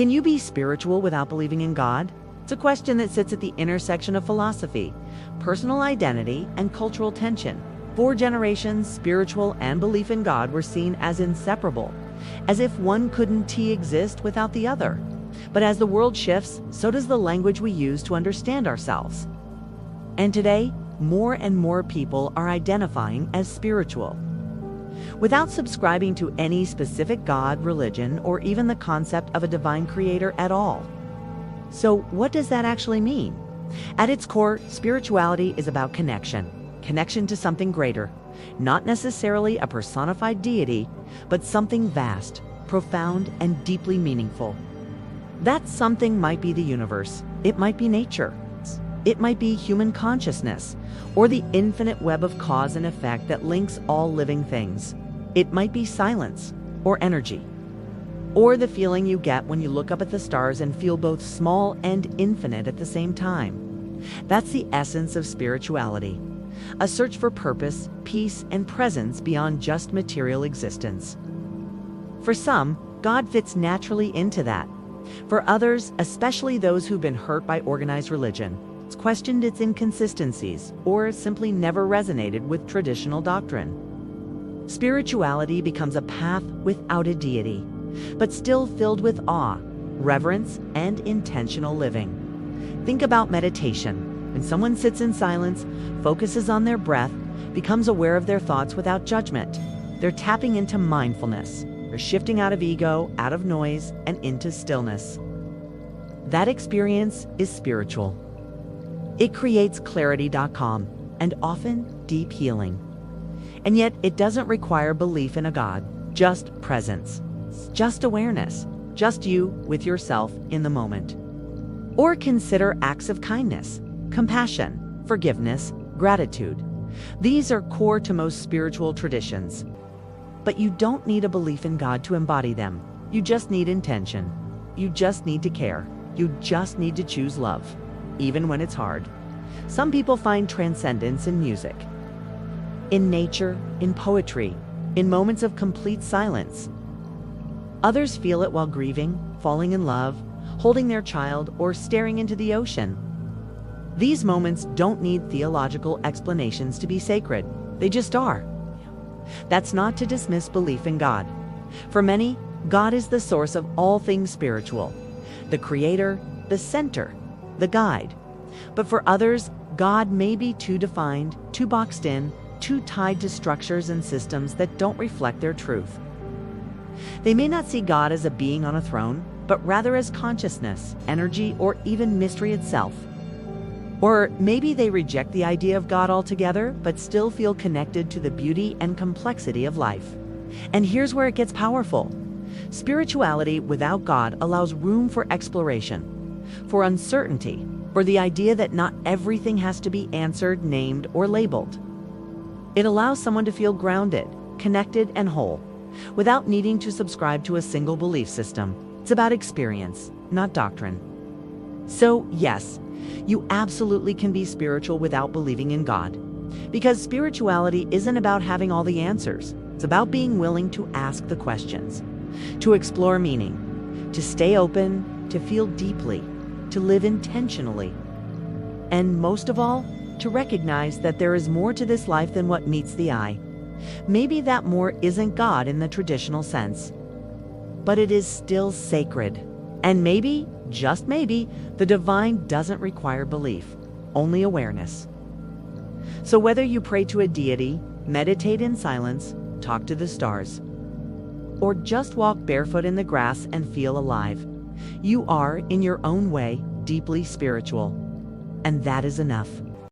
Can you be spiritual without believing in God? It's a question that sits at the intersection of philosophy, personal identity, and cultural tension. For generations, spiritual and belief in God were seen as inseparable, as if one couldn't exist without the other. But as the world shifts, so does the language we use to understand ourselves. And today, more and more people are identifying as spiritual, without subscribing to any specific God, religion, or even the concept of a divine creator at all. So what does that actually mean? At its core, spirituality is about connection to something greater, not necessarily a personified deity, but something vast, profound, and deeply meaningful. That something might be the universe, it might be nature, it might be human consciousness, or the infinite web of cause and effect that links all living things. It might be silence, or energy, or the feeling you get when you look up at the stars and feel both small and infinite at the same time. That's the essence of spirituality, a search for purpose, peace, and presence beyond just material existence. For some, God fits naturally into that. For others, especially those who've been hurt by organized religion, it's questioned its inconsistencies or simply never resonated with traditional doctrine. Spirituality becomes a path without a deity, but still filled with awe, reverence, and intentional living. Think about meditation. When someone sits in silence, focuses on their breath, becomes aware of their thoughts without judgment, they're tapping into mindfulness. They're shifting out of ego, out of noise, and into stillness. That experience is spiritual. It creates clarity.com and often deep healing. And yet it doesn't require belief in a God, just presence, just awareness, just you with yourself in the moment. Or consider acts of kindness, compassion, forgiveness, gratitude. These are core to most spiritual traditions. But you don't need a belief in God to embody them. You just need intention. You just need to care. You just need to choose love, even when it's hard. Some people find transcendence in music, in nature, in poetry, in moments of complete silence. Others feel it while grieving, falling in love, holding their child, or staring into the ocean. These moments don't need theological explanations to be sacred. They just are. That's not to dismiss belief in God. For many, God is the source of all things spiritual, the creator, the center, the guide. But for others, God may be too defined, too boxed in, too tied to structures and systems that don't reflect their truth. They may not see God as a being on a throne, but rather as consciousness, energy, or even mystery itself. Or maybe they reject the idea of God altogether, but still feel connected to the beauty and complexity of life. And here's where it gets powerful. Spirituality without God allows room for exploration, for uncertainty, for the idea that not everything has to be answered, named, or labeled. It allows someone to feel grounded, connected, and whole, without needing to subscribe to a single belief system. It's about experience, not doctrine. So, yes, you absolutely can be spiritual without believing in God. Because spirituality isn't about having all the answers. It's about being willing to ask the questions, to explore meaning, to stay open, to feel deeply, to live intentionally. And most of all, to recognize that there is more to this life than what meets the eye. Maybe that more isn't God in the traditional sense, but it is still sacred. And maybe, just maybe, the divine doesn't require belief, only awareness. So whether you pray to a deity, meditate in silence, talk to the stars, or just walk barefoot in the grass and feel alive, you are, in your own way, deeply spiritual. And that is enough.